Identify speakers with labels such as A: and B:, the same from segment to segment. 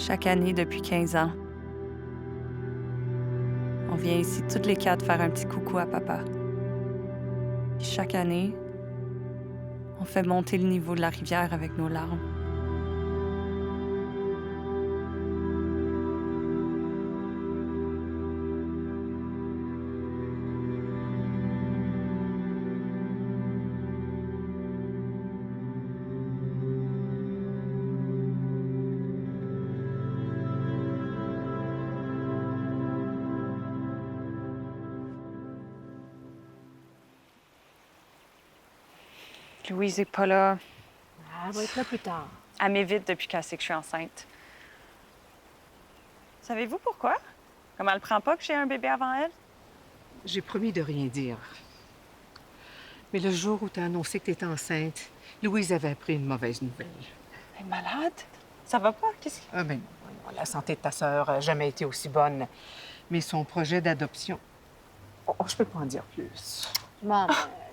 A: Chaque année depuis 15 ans, on vient ici toutes les quatre faire un petit coucou à papa. Puis chaque année, on fait monter le niveau de la rivière avec nos larmes. Louise est pas là.
B: Elle va être là plus tard.
A: Elle m'évite depuis qu'elle sait que je suis enceinte. Savez-vous pourquoi? Comme elle prend pas que j'ai un bébé avant elle?
C: J'ai promis de rien dire. Mais le jour où tu as annoncé que tu étais enceinte, Louise avait appris une mauvaise nouvelle.
A: Elle est malade? Ça va pas? Qu'est-ce qui...
C: Ah, mais non, la santé de ta sœur n'a jamais été aussi bonne. Mais son projet d'adoption... Oh, je peux pas en dire plus.
B: Bon,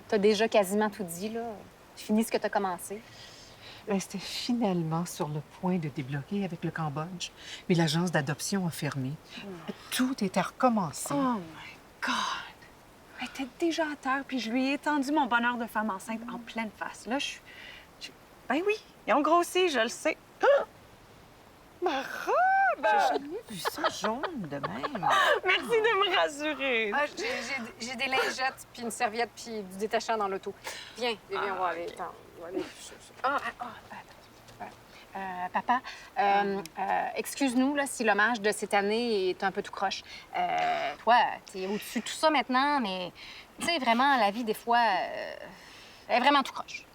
B: t'as déjà quasiment tout dit, là. Finis ce que t'as commencé.
C: Ben, c'était finalement sur le point de débloquer avec le Cambodge. Mais l'agence d'adoption a fermé. Tout est à recommencer.
A: Oh my God! Elle était déjà à terre, puis je lui ai étendu mon bonheur de femme enceinte en pleine face. Là, Ben oui, ils ont grossi, je le sais. Ah! Ma robe!
C: J'ai jamais vu ça jaune de même.
A: Merci de me rassurer.
B: Ah, j'ai des lingettes, puis une serviette, puis du détachant dans l'auto. Viens, viens, on va aller. Attends, on va aller. Papa, excuse-nous là, si l'hommage de cette année est un peu tout croche. Toi, t'es au-dessus de tout ça maintenant, mais tu sais, vraiment, la vie, des fois, elle est vraiment tout croche.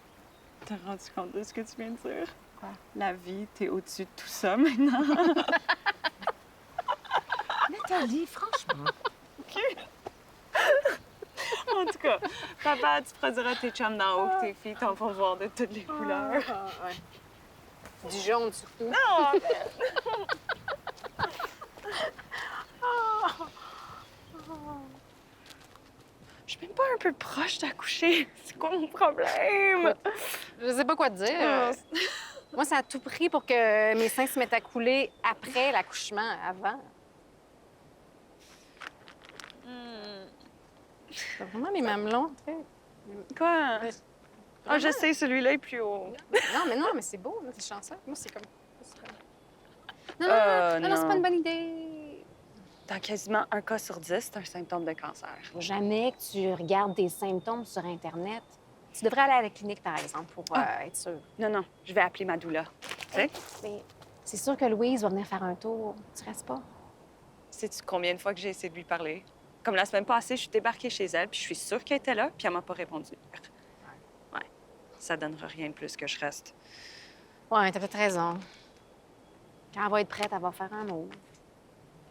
A: T'as rendu compte de ce que tu viens de dire? Quoi? La vie, t'es au-dessus de tout ça maintenant.
C: Nathalie, franchement.
A: En tout cas, papa, tu produiras tes chums d'en haut, tes filles t'en font voir de toutes les couleurs.
B: Ouais. Du jaune, surtout.
A: Non! Je suis même pas un peu proche d'accoucher. C'est quoi mon problème?
B: Je sais pas quoi te dire. Moi, ça a tout pris pour que mes seins se mettent à couler après l'accouchement, avant. T'as vraiment les mamelons, tu sais.
A: Quoi? Ah, je sais, celui-là est plus haut.
B: Non, mais c'est beau, là, t'es chanceux. Moi, c'est comme... Non, c'est pas une bonne idée.
A: Dans quasiment un cas sur 10, c'est un symptôme de cancer.
B: Faut jamais que tu regardes des symptômes sur Internet. Tu devrais aller à la clinique, par exemple, pour être sûre.
A: Non, je vais appeler ma doula. Tu sais?
B: Mais c'est sûr que Louise va venir faire un tour. Tu restes pas?
A: Sais-tu combien de fois que j'ai essayé de lui parler? Comme la semaine passée, je suis débarquée chez elle, puis je suis sûre qu'elle était là, puis elle m'a pas répondu. Ouais. Ça donnera rien de plus que je reste.
B: Ouais, t'as peut-être raison. Quand elle va être prête, elle va faire un mot.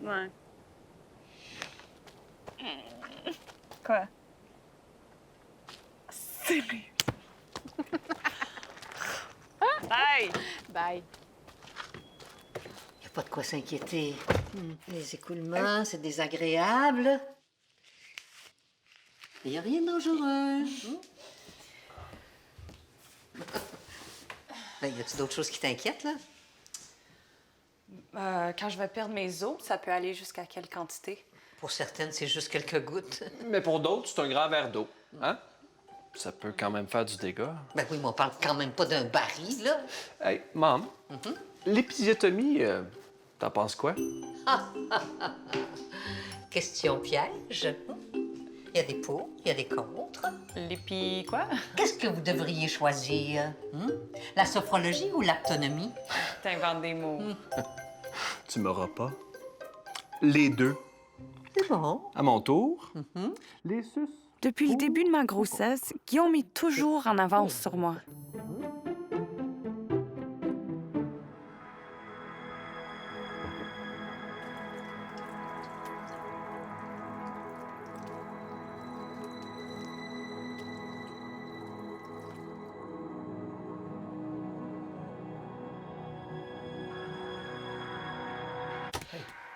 A: Ouais. Quoi? Sérieux? Bye!
B: Bye.
D: Il n'y a pas de quoi s'inquiéter. Les écoulements, c'est désagréable. Il n'y a rien de dangereux. Ben, y a-t-il d'autres choses qui t'inquiètent, là?
A: Quand je vais perdre mes os, ça peut aller jusqu'à quelle quantité?
D: Pour certaines, c'est juste quelques gouttes.
E: Mais pour d'autres, c'est un grand verre d'eau. Hein? Ça peut quand même faire du dégât.
D: Ben oui, mais on parle quand même pas d'un baril, là.
E: Hey, Mom, l'épisiotomie, t'en penses quoi?
D: Question piège. Il y a des pour, il y a des contre.
A: L'épi... quoi?
D: Qu'est-ce que vous devriez choisir? La sophrologie ou l'aptonomie?
A: T'inventes des mots.
E: Tu m'auras pas. Les deux.
D: C'est bon.
E: À mon tour. Les sus.
A: Depuis le début de ma grossesse, Guillaume est toujours en avance sur moi.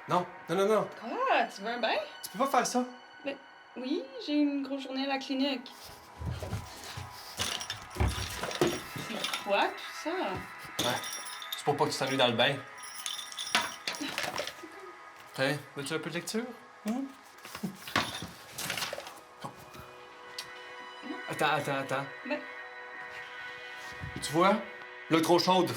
E: Non.
F: Ah, tu veux un bain?
E: Tu peux pas faire ça.
F: Oui, j'ai une grosse journée à la clinique. C'est quoi, tout ça?
E: Ouais. C'est pour pas que tu t'ennuies dans le bain. Tiens, veux-tu un peu de lecture? Attends.
F: Mais-
E: Tu vois? L'eau est trop chaude.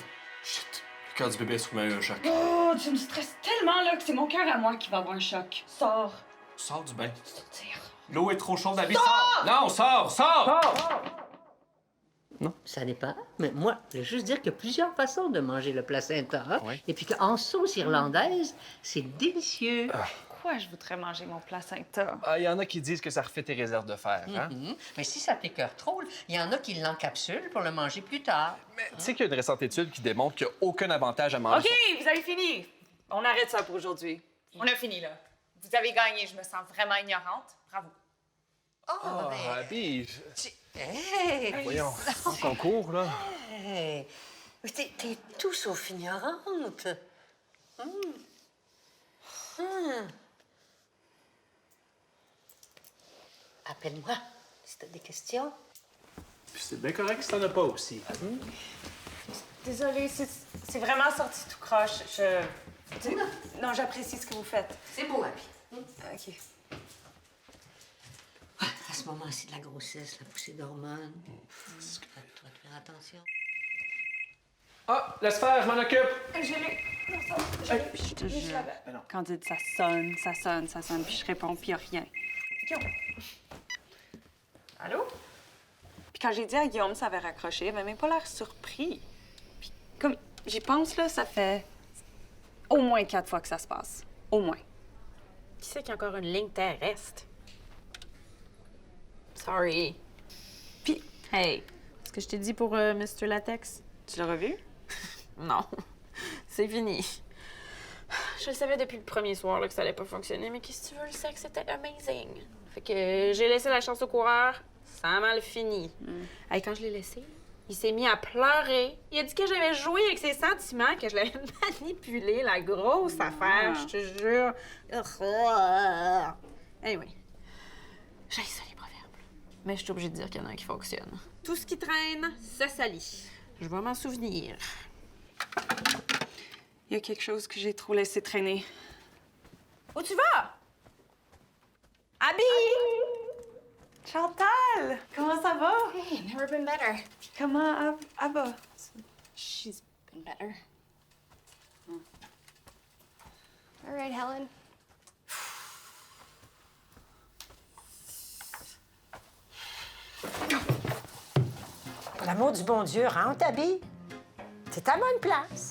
E: Shit, le cœur du bébé a sûrement eu un choc.
F: Oh, tu me stresses tellement là que c'est mon cœur à moi qui va avoir un choc. Sors.
E: Sors du bain.
F: Tire.
E: L'eau est trop chaude, Abby. Sors! Non, sors!
D: Ça dépend. Mais moi, je veux juste dire qu'il y a plusieurs façons de manger le placenta.
E: Oui.
D: Et puis qu'en sauce irlandaise, c'est délicieux.
A: Pourquoi je voudrais manger mon placenta?
E: Il y en a qui disent que ça refait tes réserves de fer, hein?
D: Mais si ça t'écoeure trop, il y en a qui l'encapsulent pour le manger plus tard.
E: Mais tu sais qu'il y a une récente étude qui démontre qu'il n'y a aucun avantage à manger.
A: OK, vous avez fini. On arrête ça pour aujourd'hui. On a fini, là. Vous avez gagné. Je me sens vraiment ignorante. Bravo.
D: Oh,
E: Abby,
D: Hey!
E: voyons, en concours, là.
D: Hey! Mais t'es tout sauf ignorante. Appelle-moi si t'as des questions.
E: Puis c'est bien correct si t'en as pas aussi.
A: Désolée, c'est vraiment sorti tout croche. Non, j'apprécie ce que vous faites.
D: C'est beau, Abby.
A: OK.
D: À ce moment-ci de la grossesse, la poussée d'hormones. Tu dois te faire attention.
E: Ah, laisse faire, je m'en occupe.
A: Je te jure. Candide, ça sonne, puis je réponds, puis y a rien. Guillaume. Allô? Puis quand j'ai dit à Guillaume ça avait raccroché, il avait même pas l'air surpris. Puis comme j'y pense, là, ça fait au moins 4 fois que ça se passe. Au moins.
G: Qui c'est qu'il y a encore une ligne terrestre? Sorry.
A: Puis,
G: Hey, est-ce que je t'ai dit pour Mr. Latex?
A: tu l'as revu?
G: Non, c'est fini. Je le savais depuis le premier soir là, que ça allait pas fonctionner, mais qu'est-ce que tu veux, le sexe c'était amazing. Fait que j'ai laissé la chance au coureur, ça a mal fini. Hey, quand je l'ai laissé, il s'est mis à pleurer. Il a dit que j'avais joué avec ses sentiments, que je l'avais manipulé, la grosse affaire, je te jure. Anyway, j'ai ça les proverbes. Mais je suis obligée de dire qu'il y en a un qui fonctionne. Tout ce qui traîne, se salit. Je vais m'en souvenir.
A: Il y a quelque chose que j'ai trop laissé traîner.
G: Où tu vas? Abby!
A: Chantal! Comment ça va?
B: Hey, never been better.
A: Comment Abba?
B: She's been better. All right, Helen.
H: Pour l'amour du bon Dieu, rentre, Abby. T'es à bonne place.